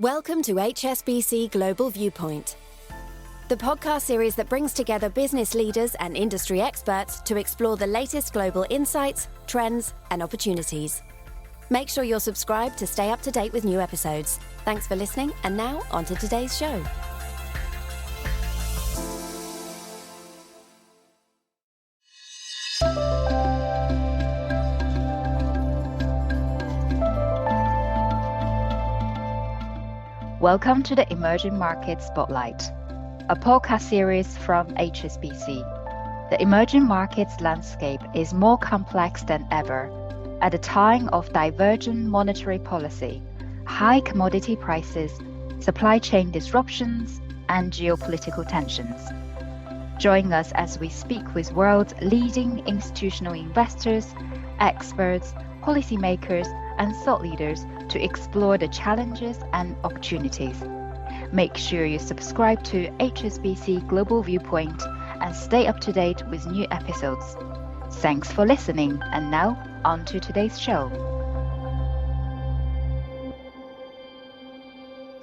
Welcome to HSBC Global Viewpoint, the podcast series that brings together business leaders and industry experts to explore the latest global insights, trends, and opportunities. Make sure you're subscribed to stay up to date with new episodes. Thanks for listening, and now on to today's show. Welcome to the Emerging Markets Spotlight, a podcast series from HSBC. The emerging markets landscape is more complex than ever at a time of divergent monetary policy, high commodity prices, supply chain disruptions, and geopolitical tensions. Join us as we speak with world's leading institutional investors, experts, policymakers, and thought leaders to explore the challenges and opportunities. Make sure you subscribe to HSBC Global Viewpoint and stay up to date with new episodes. Thanks for listening, and now on to today's show.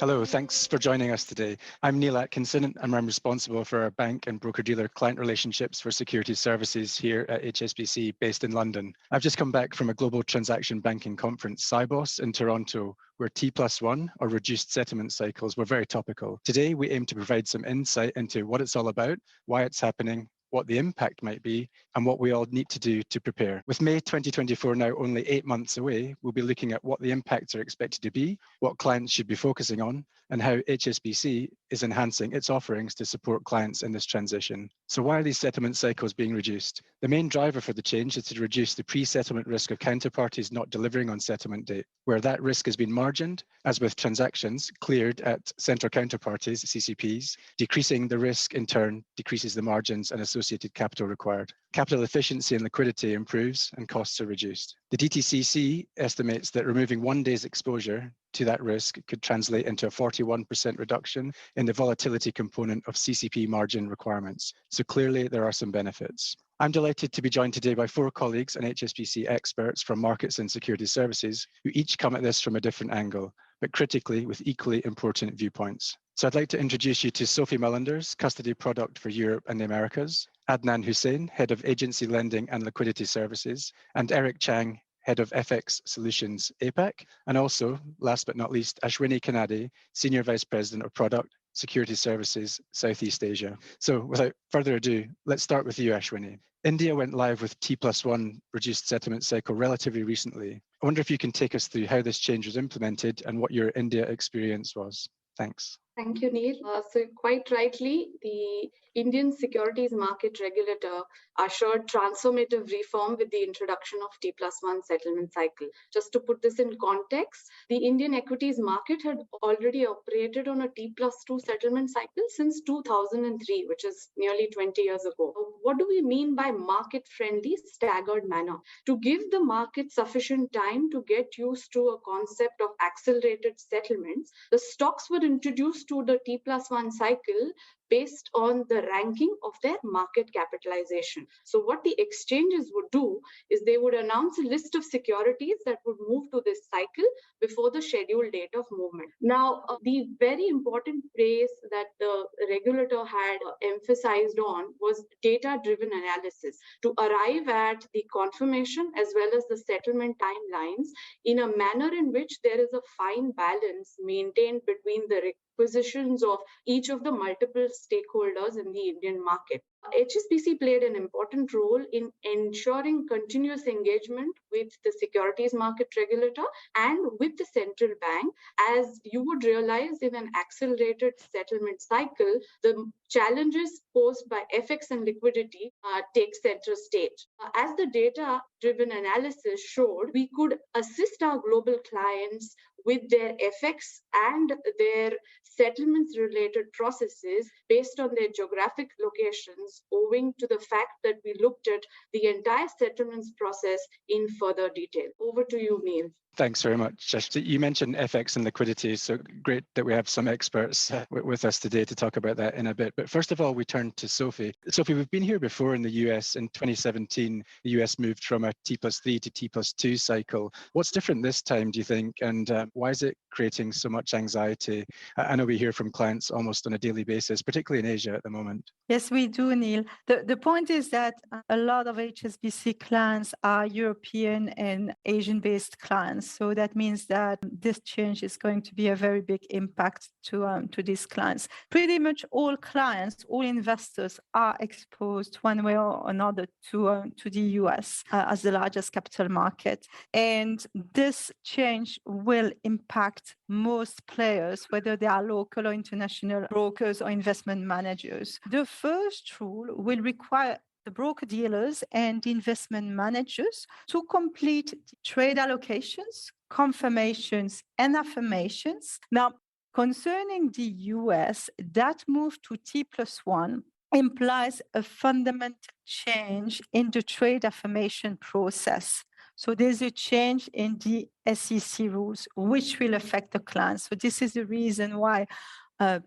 Hello, thanks for joining us today. I'm Neil Atkinson, and I'm responsible for our bank and broker-dealer client relationships for securities services here at HSBC, based in London. I've just come back from a global transaction banking conference, CIBOS, in Toronto, where T+1, or reduced settlement cycles, were very topical. Today, we aim to provide some insight into what it's all about, why it's happening, what the impact might be, and what we all need to do to prepare. With May 2024 now only 8 months away, we'll be looking at what the impacts are expected to be, what clients should be focusing on, and how HSBC is enhancing its offerings to support clients in this transition. So why are these settlement cycles being reduced? The main driver for the change is to reduce the pre-settlement risk of counterparties not delivering on settlement date, where that risk has been margined, as with transactions cleared at central counterparties, CCPs. Decreasing the risk in turn decreases the margins and associated capital required. Capital efficiency and liquidity improves and costs are reduced. The DTCC estimates that removing 1 day's exposure to that risk could translate into a 41% reduction in the volatility component of CCP margin requirements. So clearly there are some benefits. I'm delighted to be joined today by 4 colleagues and HSBC experts from markets and securities services who each come at this from a different angle, but critically with equally important viewpoints. So I'd like to introduce you to Sophie Mullanders, Custody Product for Europe and the Americas, Adnan Hussain, Head of Agency Lending and Liquidity Services, and Eric Chang, Head of FX Solutions APAC, and also, last but not least, Ashwini Kannadi, Senior Vice President of Product, Security Services, Southeast Asia. So without further ado, let's start with you, Ashwini. India went live with T+1 reduced settlement cycle relatively recently. I wonder if you can take us through how this change was implemented and what your India experience was. Thanks. Thank you, Neil. So quite rightly, the Indian securities market regulator assured transformative reform with the introduction of T+1 settlement cycle. Just to put this in context, the Indian equities market had already operated on a T+2 settlement cycle since 2003, which is nearly 20 years ago. What do we mean by market-friendly staggered manner? To give the market sufficient time to get used to a concept of accelerated settlements, the stocks were introduced to the T+1 cycle based on the ranking of their market capitalization. So what the exchanges would do is they would announce a list of securities that would move to this cycle before the scheduled date of movement. Now, the very important phrase that the regulator had emphasized on was data-driven analysis to arrive at the confirmation as well as the settlement timelines in a manner in which there is a fine balance maintained between the requisitions of each of the multiple stakeholders in the Indian market. HSBC played an important role in ensuring continuous engagement with the securities market regulator and with the central bank. As you would realize, in an accelerated settlement cycle, the challenges posed by FX and liquidity take center stage. As the data-driven analysis showed, we could assist our global clients with their FX and their settlements related processes based on their geographic locations, owing to the fact that we looked at the entire settlements process in further detail. Over to you, Neil. Thanks very much, Josh. So you mentioned FX and liquidity, so great that we have some experts with us today to talk about that in a bit. But first of all, we turn to Sophie. Sophie, we've been here before in the US. In 2017, the US moved from a T+3 to T+2 cycle. What's different this time, do you think? And why is it creating so much anxiety? I know we hear from clients almost on a daily basis, particularly in Asia at the moment. Yes, we do, Neil. The point is that a lot of HSBC clients are European and Asian-based clients. So that means that this change is going to be a very big impact to these clients. Pretty much all clients, all investors are exposed one way or another to the US as the largest capital market. And this change will impact most players, whether they are local or international brokers or investment managers. The first rule will require the broker dealers and investment managers to complete trade allocations, confirmations, and affirmations. Now, concerning the US, that move to T+1 implies a fundamental change in the trade affirmation process. So there's a change in the SEC rules, which will affect the clients. So this is the reason why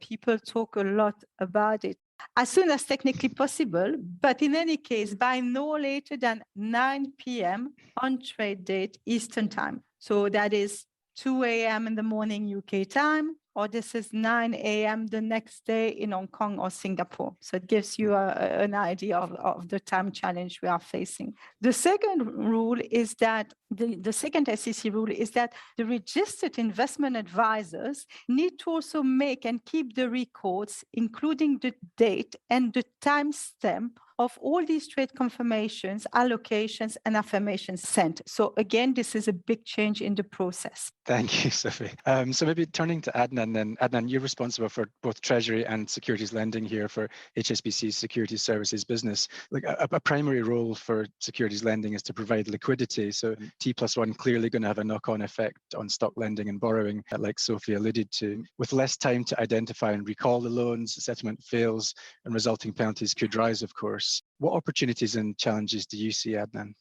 people talk a lot about it as soon as technically possible, but in any case, by no later than 9 p.m. on trade date Eastern time. So that is 2 a.m. in the morning UK time, or this is 9 a.m. the next day in Hong Kong or Singapore. So it gives you an idea of the time challenge we are facing. The second rule is that the second SEC rule is that the registered investment advisors need to also make and keep the records, including the date and the timestamp of all these trade confirmations, allocations, and affirmations sent. So again, this is a big change in the process. Thank you, Sophie. So maybe turning to Adnan then. Adnan, you're responsible for both treasury and securities lending here for HSBC's securities services business. Like a primary role for securities lending is to provide liquidity. So T+1 clearly going to have a knock-on effect on stock lending and borrowing, like Sophie alluded to. With less time to identify and recall the loans, settlement fails, and resulting penalties could rise, of course. What opportunities and challenges do you see, Adnan?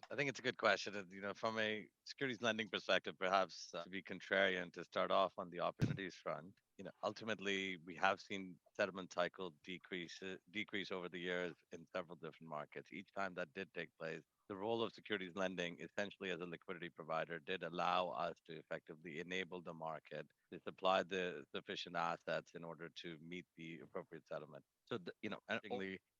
I think it's a good question. And, from a securities lending perspective, perhaps to be contrarian to start off on the opportunities front, ultimately we have seen settlement cycle decrease over the years in several different markets. Each time that did take place, the role of securities lending, essentially as a liquidity provider, did allow us to effectively enable the market to supply the sufficient assets in order to meet the appropriate settlement. So,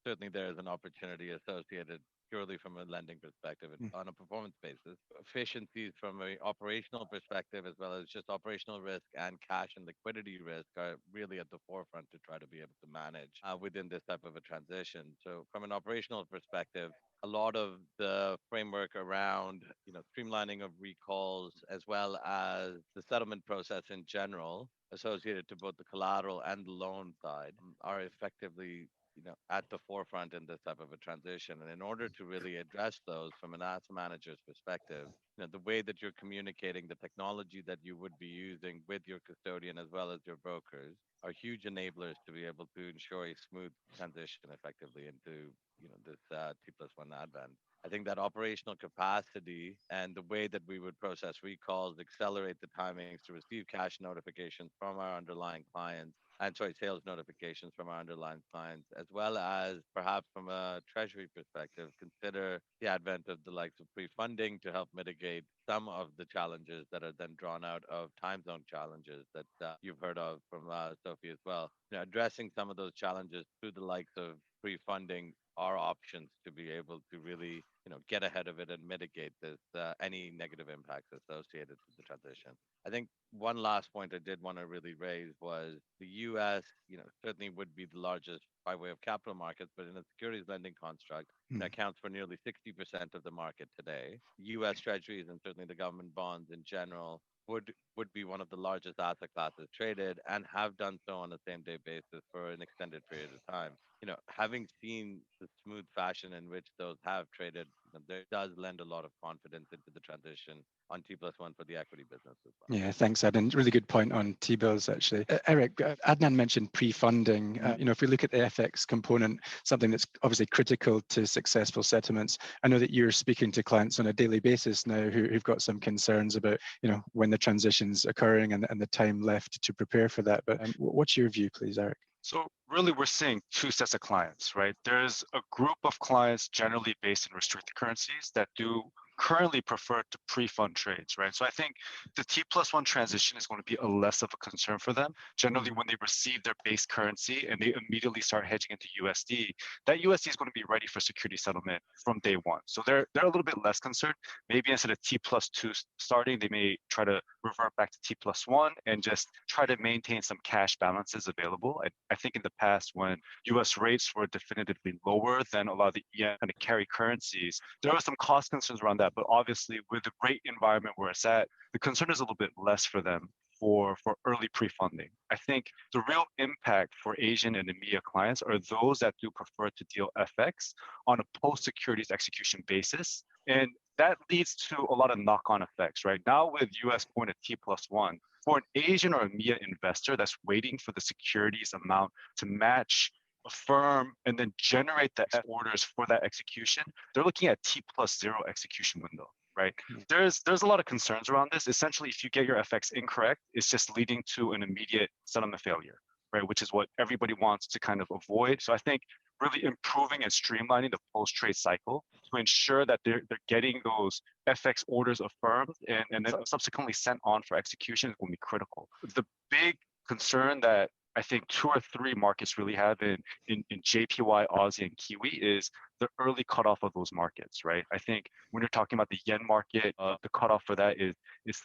certainly there is an opportunity associated purely from a lending perspective and on a performance basis. Efficiencies from an operational perspective, as well as just operational risk and cash and liquidity risk, are really at the forefront to try to be able to manage within this type of a transition. So from an operational perspective, a lot of the framework around streamlining of recalls, as well as the settlement process in general associated to both the collateral and the loan side, are effectively at the forefront in this type of a transition. And in order to really address those from an asset manager's perspective, the way that you're communicating, the technology that you would be using with your custodian as well as your brokers, are huge enablers to be able to ensure a smooth transition effectively into this T+1 advent. I think that operational capacity and the way that we would process recalls, accelerate the timings to receive cash notifications from our underlying clients, sales notifications from our underlying clients, as well as perhaps from a treasury perspective, consider the advent of the likes of pre-funding to help mitigate some of the challenges that are then drawn out of time zone challenges that you've heard of from Sophie as well. Addressing some of those challenges through the likes of pre-funding are options to be able to really get ahead of it and mitigate this any negative impacts associated with the transition. I think one last point I did want to really raise was the U.S. Certainly would be the largest by way of capital markets, but in a securities lending construct, that accounts for nearly 60% of the market today. U.S. Treasuries and certainly the government bonds in general would be one of the largest asset classes traded and have done so on a same day basis for an extended period of time. having seen the smooth fashion in which those have traded, there does lend a lot of confidence into the transition on T+1 for the equity business as well. Yeah, thanks, Adnan. Really good point on T-bills, actually. Eric, Adnan mentioned pre-funding. If we look at the FX component, something that's obviously critical to successful settlements, I know that you're speaking to clients on a daily basis now who've got some concerns about, when the transition's occurring and the time left to prepare for that. But what's your view, please, Eric? So really, we're seeing two sets of clients, right? There's a group of clients generally based in restricted currencies that do currently prefer to pre-fund trades, right? So I think the T+1 transition is going to be less of a concern for them. Generally, when they receive their base currency and they immediately start hedging into USD, that USD is going to be ready for security settlement from day one. So they're a little bit less concerned. Maybe instead of T+2 starting, they may try to revert back to T+1 and just try to maintain some cash balances available. I think in the past, when US rates were definitively lower than a lot of the EM kind of carry currencies, there were some cost concerns around that. But obviously, with the rate environment where it's at, the concern is a little bit less for them for early pre-funding. I think the real impact for Asian and EMEA clients are those that do prefer to deal FX on a post-securities execution basis. And that leads to a lot of knock-on effects, right? Now with US going to T+1, for an Asian or EMEA investor that's waiting for the securities amount to match a firm and then generate the orders for that execution, they're looking at T+0 execution window, right? There's a lot of concerns around this. Essentially, if you get your FX incorrect, it's just leading to an immediate settlement failure, right? Which is what everybody wants to kind of avoid. So I think really improving and streamlining the post-trade cycle to ensure that they're getting those FX orders affirmed and then subsequently sent on for execution is going to be critical. The big concern that I think 2 or 3 markets really have in JPY, Aussie, and Kiwi is the early cutoff of those markets, right? I think when you're talking about the yen market, the cutoff for that is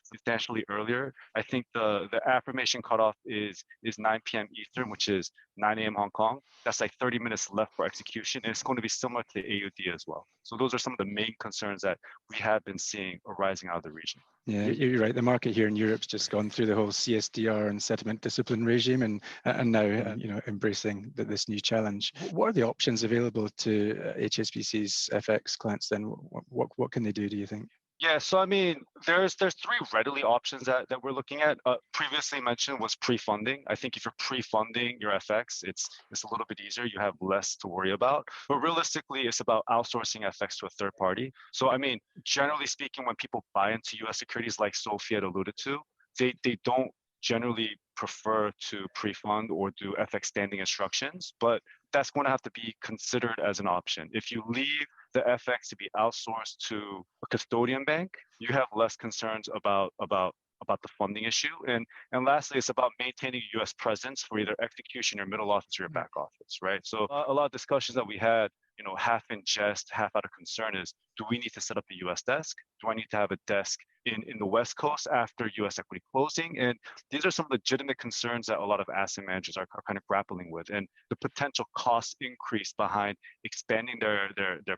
substantially earlier. I think the affirmation cutoff is 9 p.m. Eastern, which is 9 a.m. Hong Kong. That's like 30 minutes left for execution, and it's going to be similar to the AUD as well. So those are some of the main concerns that we have been seeing arising out of the region. Yeah, you're right. The market here in Europe's just gone through the whole CSDR and settlement discipline regime, and now embracing this new challenge. What are the options available to HSBC's FX clients then? What can they do, do you think? Yeah, so I mean, there's 3 readily options that we're looking at. Previously mentioned was pre-funding. I think if you're pre-funding your FX, it's a little bit easier. You have less to worry about. But realistically, it's about outsourcing FX to a third party. So I mean, generally speaking, when people buy into US securities, like Sophie had alluded to, they don't generally prefer to pre-fund or do FX standing instructions, but that's going to have to be considered as an option. If you leave the FX to be outsourced to a custodian bank, you have less concerns about the funding issue. And lastly, it's about maintaining a US presence for either execution or middle office or your back office, right? So a lot of discussions that we had, half in jest, half out of concern is, do we need to set up a US desk? Do I need to have a desk in the West Coast after US equity closing? And these are some legitimate concerns that a lot of asset managers are kind of grappling with, and the potential cost increase behind expanding their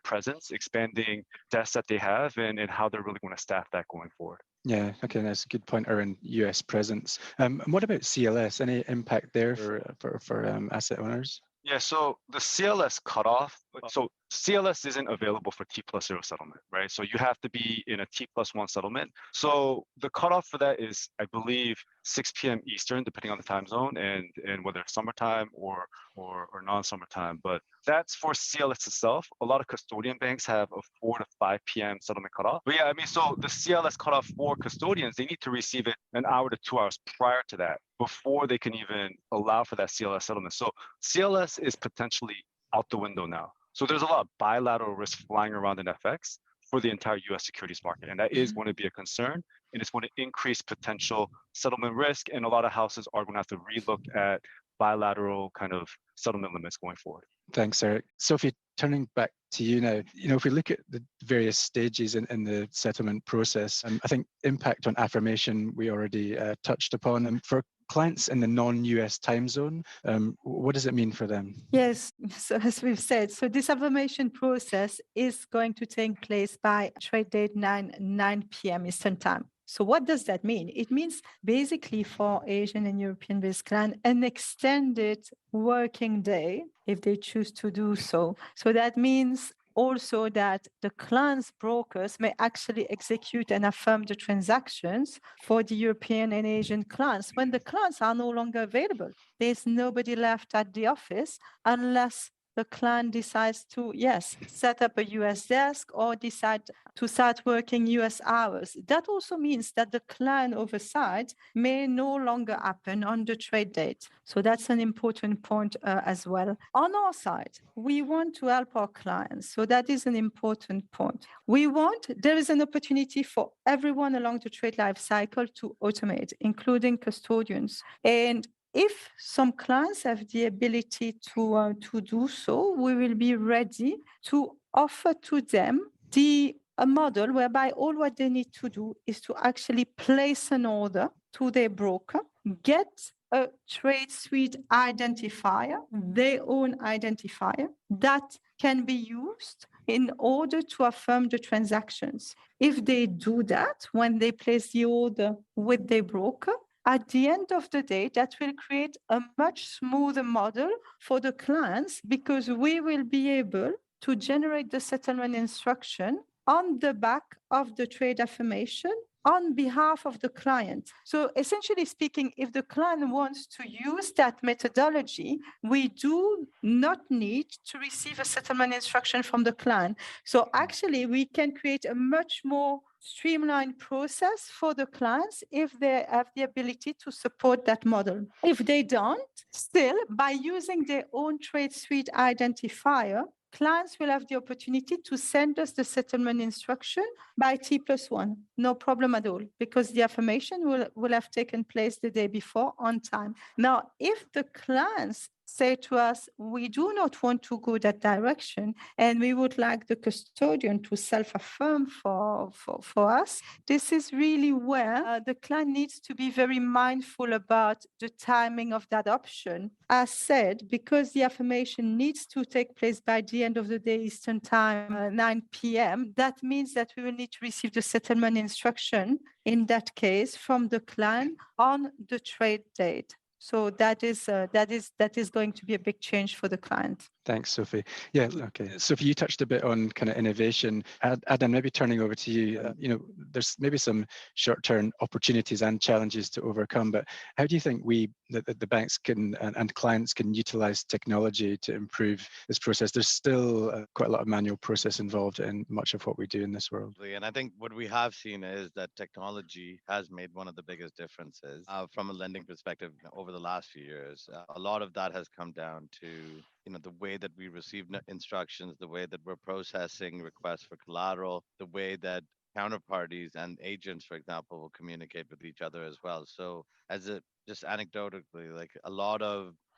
presence, expanding desks that they have, and how they're really going to staff that going forward. Yeah, okay, that's a good point around US presence. And what about CLS? Any impact there for asset owners? Yeah, so the CLS cutoff, so CLS isn't available for T+0 settlement, right? So you have to be in a T+1 settlement. So the cutoff for that is, I believe, 6 p.m. Eastern, depending on the time zone and whether it's summertime or non-summertime. But that's for CLS itself. A lot of custodian banks have a 4 to 5 p.m. settlement cutoff. But yeah, I mean, so the CLS cutoff for custodians, they need to receive it an hour to 2 hours prior to that before they can even allow for that CLS settlement. So CLS is potentially out the window now. So there's a lot of bilateral risk flying around in FX for the entire US securities market. And that is going to be a concern, and it's going to increase potential settlement risk. And a lot of houses are going to have to relook at bilateral kind of settlement limits going forward. Thanks, Eric. Sophie, turning back to you now, if we look at the various stages in the settlement process, I think impact on affirmation we already touched upon. And for clients in the non-US time zone, what does it mean for them? Yes, so as we've said, so this affirmation process is going to take place by trade date 9 p.m. Eastern time. So what does that mean? It means basically for Asian and European-based clients, an extended working day if they choose to do so. So that means also that the client's brokers may actually execute and affirm the transactions for the European and Asian clients when the clients are no longer available. There's nobody left at the office unless the client decides to, yes, set up a US desk or decide to start working US hours. That also means that the client oversight may no longer happen on the trade date. So that's an important point as well. On our side, we want to help our clients. So that is an important point. There is an opportunity for everyone along the trade life cycle to automate, including custodians. And if some clients have the ability to do so, we will be ready to offer to them a model whereby all what they need to do is to actually place an order to their broker, get a trade suite identifier, their own identifier, that can be used in order to affirm the transactions. If they do that, when they place the order with their broker, at the end of the day, that will create a much smoother model for the clients because we will be able to generate the settlement instruction on the back of the trade affirmation on behalf of the client. So essentially speaking, if the client wants to use that methodology, we do not need to receive a settlement instruction from the client. So actually, we can create a much more streamlined process for the clients if they have the ability to support that model. If they don't, still, by using their own trade suite identifier, clients will have the opportunity to send us the settlement instruction by T+1. No problem at all, because the affirmation will have taken place the day before on time. Now, if the clients say to us, we do not want to go that direction, and we would like the custodian to self-affirm for us, this is really where the client needs to be very mindful about the timing of that option. As said, because the affirmation needs to take place by the end of the day Eastern Time, 9 p.m., that means that we will need to receive the settlement instruction in that case from the client on the trade date. So that is going to be a big change for the client. Thanks, Sophie. Yeah, okay. Sophie, you touched a bit on kind of innovation. Adam, maybe turning over to you. There's maybe some short-term opportunities and challenges to overcome, but how do you think the banks can and clients can utilize technology to improve this process? There's still quite a lot of manual process involved in much of what we do in this world. And I think what we have seen is that technology has made one of the biggest differences from a lending perspective over the last few years. A lot of that has come down to the way that we receive instructions, the way that we're processing requests for collateral, the way that counterparties and agents, for example, will communicate with each other as well. So just anecdotally, like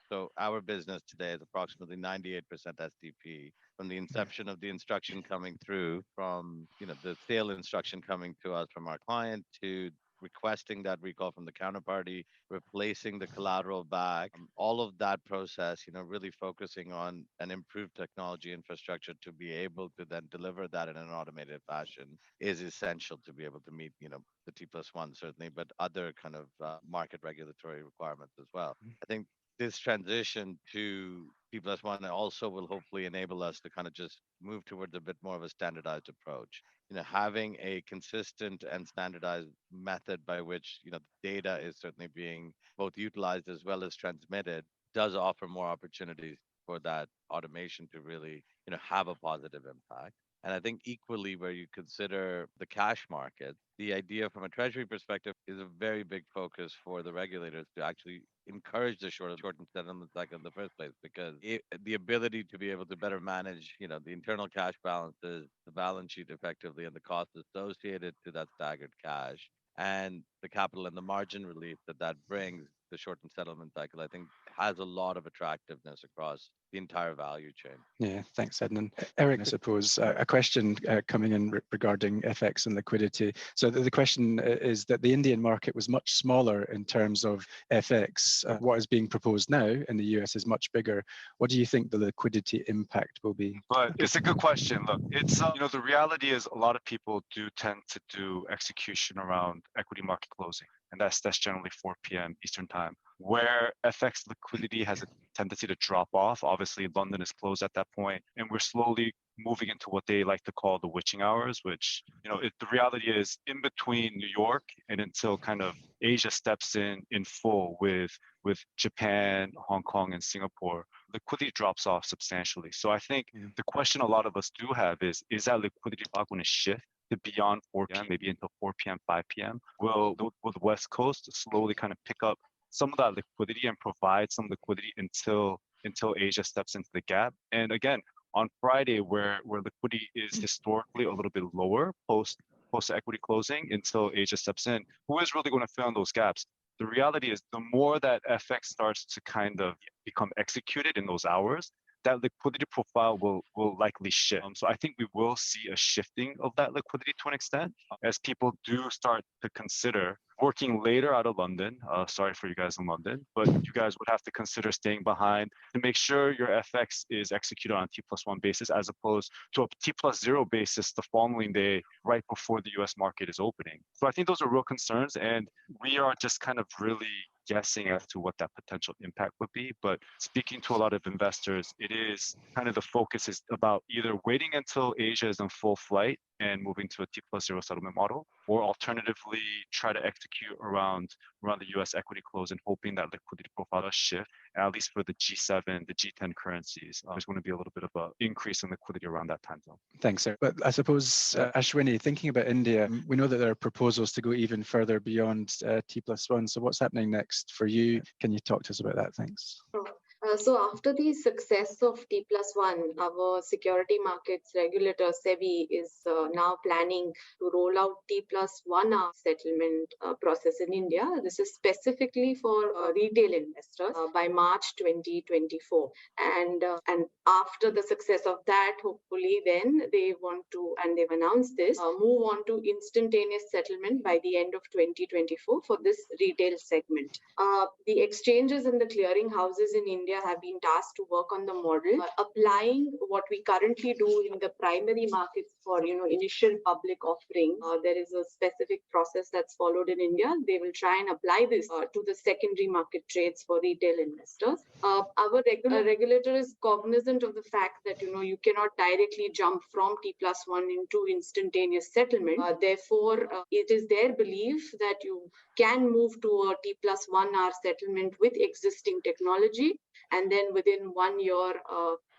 so our business today is approximately 98% SDP. From the inception of the instruction coming through, from the sale instruction coming to us from our client, to requesting that recall from the counterparty, replacing the collateral back, all of that process, really focusing on an improved technology infrastructure to be able to then deliver that in an automated fashion is essential to be able to meet, the T+1 certainly, but other kind of market regulatory requirements as well. I think this transition to T+1 also will hopefully enable us to kind of just move towards a bit more of a standardized approach. Having a consistent and standardized method by which the data is certainly being both utilized as well as transmitted does offer more opportunities for that automation to really have a positive impact. And I think equally, where you consider the cash market, the idea from a treasury perspective is a very big focus for the regulators to actually encourage the shortened settlement cycle in the first place, because the ability to be able to better manage, the internal cash balances, the balance sheet effectively, and the costs associated to that staggered cash, and the capital and the margin relief that brings the shortened settlement cycle, I think has a lot of attractiveness across the entire value chain. Yeah, thanks, Ednan. Eric, I suppose a question coming in regarding FX and liquidity. So the question is that the Indian market was much smaller in terms of FX. What is being proposed now in the US is much bigger. What do you think the liquidity impact will be? But it's a good question. Look, it's the reality is a lot of people do tend to do execution around equity market closing, and that's generally 4 p.m. Eastern time. Where FX liquidity has a tendency to drop off, obviously London is closed at that point, and we're slowly moving into what they like to call the witching hours, which the reality is in between New York and until kind of Asia steps in full with Japan, Hong Kong, and Singapore, liquidity drops off substantially. So I think the question a lot of us do have is that liquidity block going to shift to beyond 4 p.m., maybe until 4 p.m., 5 p.m.? Will the West Coast slowly kind of pick up some of that liquidity and provide some liquidity until Asia steps into the gap? And again, on Friday, where liquidity is historically a little bit lower post equity closing until Asia steps in, who is really going to fill in those gaps? The reality is the more that FX starts to kind of become executed in those hours, that liquidity profile will likely shift. So I think we will see a shifting of that liquidity to an extent as people do start to consider working later out of London. Sorry for you guys in London, but you guys would have to consider staying behind to make sure your FX is executed on a T+1 basis as opposed to a T+0 basis the following day right before the US market is opening. So I think those are real concerns, and we are just kind of really guessing as to what that potential impact would be. But speaking to a lot of investors, it is kind of the focus is about either waiting until Asia is in full flight and moving to a T+0 settlement model, or alternatively try to execute around the US equity close and hoping that liquidity profile does shift. And at least for the G7, the G10 currencies, there's going to be a little bit of an increase in liquidity around that time zone. Thanks, sir. But I suppose, Ashwini, thinking about India, we know that there are proposals to go even further beyond T+1. So what's happening next for you? Can you talk to us about that? Thanks. So after the success of T+1, our security markets regulator, SEBI, is now planning to roll out T+1R settlement process in India. This is specifically for retail investors by March 2024. And after the success of that, hopefully then they want to, and they've announced this, move on to instantaneous settlement by the end of 2024 for this retail segment. The exchanges and the clearing houses in India have been tasked to work on the model, applying what we currently do in the primary markets for initial public offering. There is a specific process that's followed in India. They will try and apply this to the secondary market trades for retail investors. Our regulator is cognizant of the fact that you cannot directly jump from T+1 into instantaneous settlement. Therefore, it is their belief that you can move to a T+1R settlement with existing technology, and then within 1 year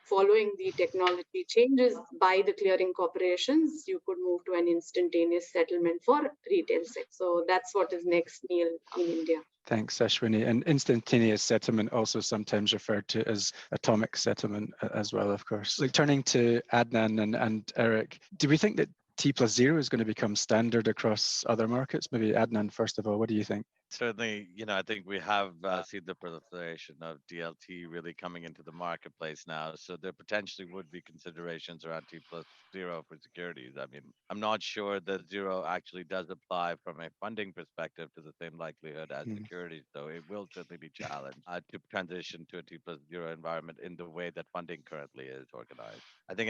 following the technology changes by the clearing corporations, you could move to an instantaneous settlement for retail sector. So that's what is next, Neil, in India. Thanks, Ashwini. And instantaneous settlement, also sometimes referred to as atomic settlement as well, of course. Like, turning to Adnan and Eric, do we think that T+0 is going to become standard across other markets? Maybe Adnan, first of all, what do you think? Certainly, I think we have seen the proliferation of DLT really coming into the marketplace now. So there potentially would be considerations around T+0 for securities. I mean, I'm not sure that zero actually does apply from a funding perspective to the same likelihood as securities, though it will certainly be challenged to transition to a T+0 environment in the way that funding currently is organized. I think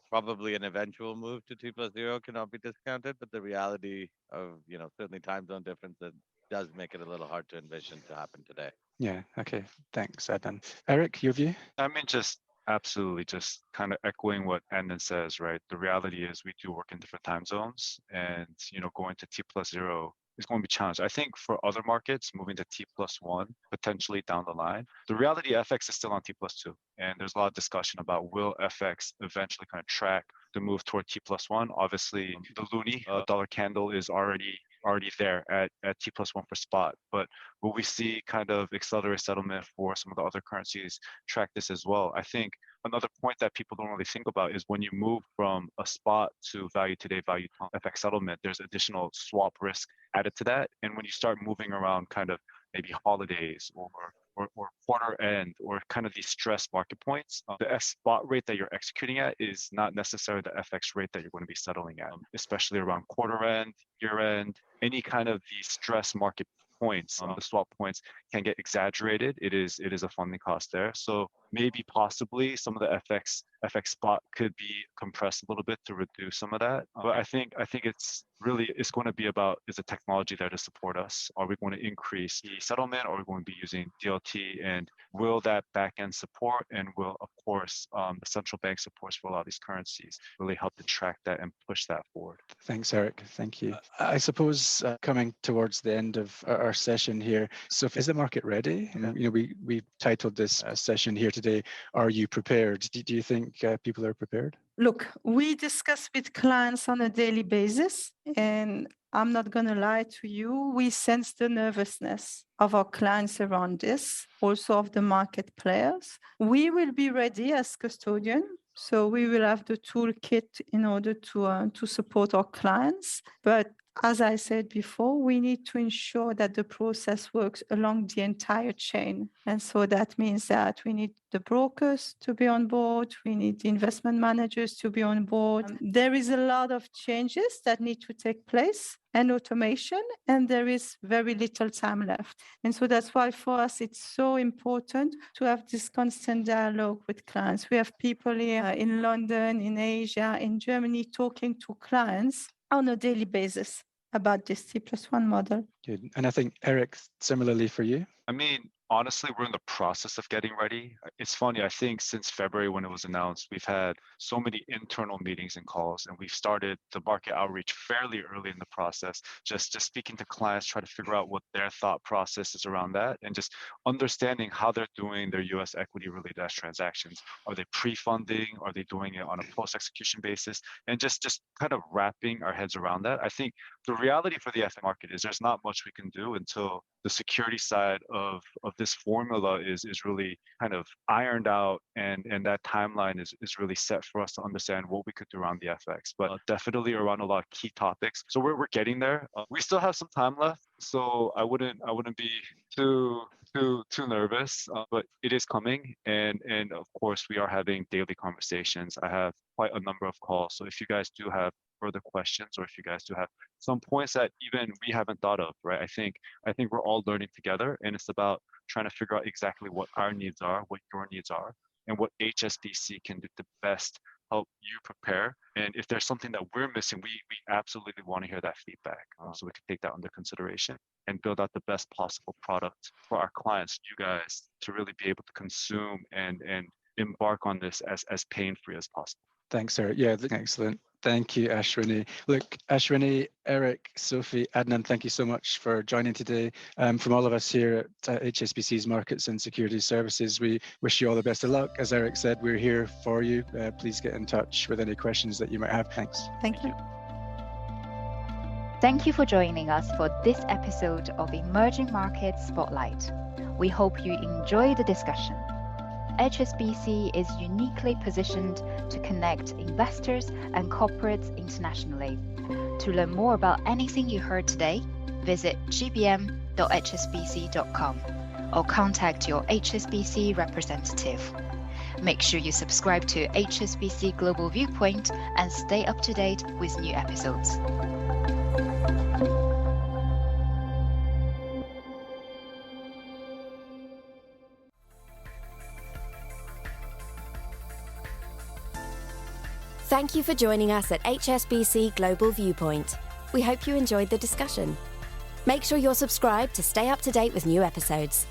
probably an eventual move to T+0 cannot be discounted, but the reality of, certainly time zone differences does make it a little hard to envision to happen today. Yeah, okay. Thanks, Adnan. Eric, your view? I mean, absolutely just kind of echoing what Andan says, right? The reality is we do work in different time zones, and going to T+0 is going to be challenged. I think for other markets, moving to T+1 potentially down the line, the reality FX is still on T+2, and there's a lot of discussion about will FX eventually kind of track the move toward T+1. Obviously, the loonie dollar candle is already there at T+1 for spot, but will we see kind of accelerated settlement for some of the other currencies track this as well? I think another point that people don't really think about is when you move from a spot to value today, value FX settlement, there's additional swap risk added to that. And when you start moving around kind of maybe holidays or quarter end or kind of these stress market points, the spot rate that you're executing at is not necessarily the FX rate that you're going to be settling at, especially around quarter end, year end, any kind of these stress market points, the swap points can get exaggerated. It is a funding cost there. So maybe possibly some of the FX spot could be compressed a little bit to reduce some of that. But I think it's going to be about, is the technology there to support us? Are we going to increase the settlement? Or are we going to be using DLT? And will that backend support, and will, of course, the central bank supports for a lot of these currencies really help to track that and push that forward? Thanks, Eric. Thank you. I suppose coming towards the end of our session here, so is the market ready? We titled this session here today, "Are you prepared?" Do you think people are prepared? Look, we discuss with clients on a daily basis, and I'm not going to lie to you, we sense the nervousness of our clients around this, also of the market players. We will be ready as custodian. So we will have the toolkit in order to support our clients. But as I said before, we need to ensure that the process works along the entire chain. And so that means that we need the brokers to be on board. We need the investment managers to be on board. There is a lot of changes that need to take place and automation, and there is very little time left. And so that's why for us, it's so important to have this constant dialogue with clients. We have people here in London, in Asia, in Germany, talking to clients on a daily basis about this T+1 model. Good. And I think, Eric, similarly for you? I mean, honestly, we're in the process of getting ready. It's funny, I think since February when it was announced, we've had so many internal meetings and calls, and we've started the market outreach fairly early in the process, just speaking to clients, try to figure out what their thought process is around that, and just understanding how they're doing their US equity related transactions. Are they pre-funding? Are they doing it on a post-execution basis? And just kind of wrapping our heads around that. I think the reality for the FX market is there's not much we can do until the security side of this formula is really kind of ironed out, and that timeline is really set for us to understand what we could do around the FX, but definitely around a lot of key topics. So we're getting there. We still have some time left, so I wouldn't be too nervous, but it is coming, and of course we are having daily conversations. I have quite a number of calls, so if you guys do have further questions, or if you guys do have some points that even we haven't thought of, right? I think we're all learning together, and it's about trying to figure out exactly what our needs are, what your needs are, and what HSBC can do to best help you prepare. And if there's something that we're missing, we absolutely want to hear that feedback, so we can take that under consideration and build out the best possible product for our clients, you guys, to really be able to consume and embark on this as pain-free as possible. Thanks, Eric. Yeah, excellent. Thank you, Ashwini. Look, Ashwini, Eric, Sophie, Adnan, thank you so much for joining today. From all of us here at HSBC's Markets and Securities Services, we wish you all the best of luck. As Eric said, we're here for you. Please get in touch with any questions that you might have. Thanks. Thank you. Thank you for joining us for this episode of Emerging Markets Spotlight. We hope you enjoy the discussion. HSBC is uniquely positioned to connect investors and corporates internationally. To learn more about anything you heard today, visit gbm.hsbc.com or contact your HSBC representative. Make sure you subscribe to HSBC Global Viewpoint and stay up to date with new episodes. Thank you for joining us at HSBC Global Viewpoint. We hope you enjoyed the discussion. Make sure you're subscribed to stay up to date with new episodes.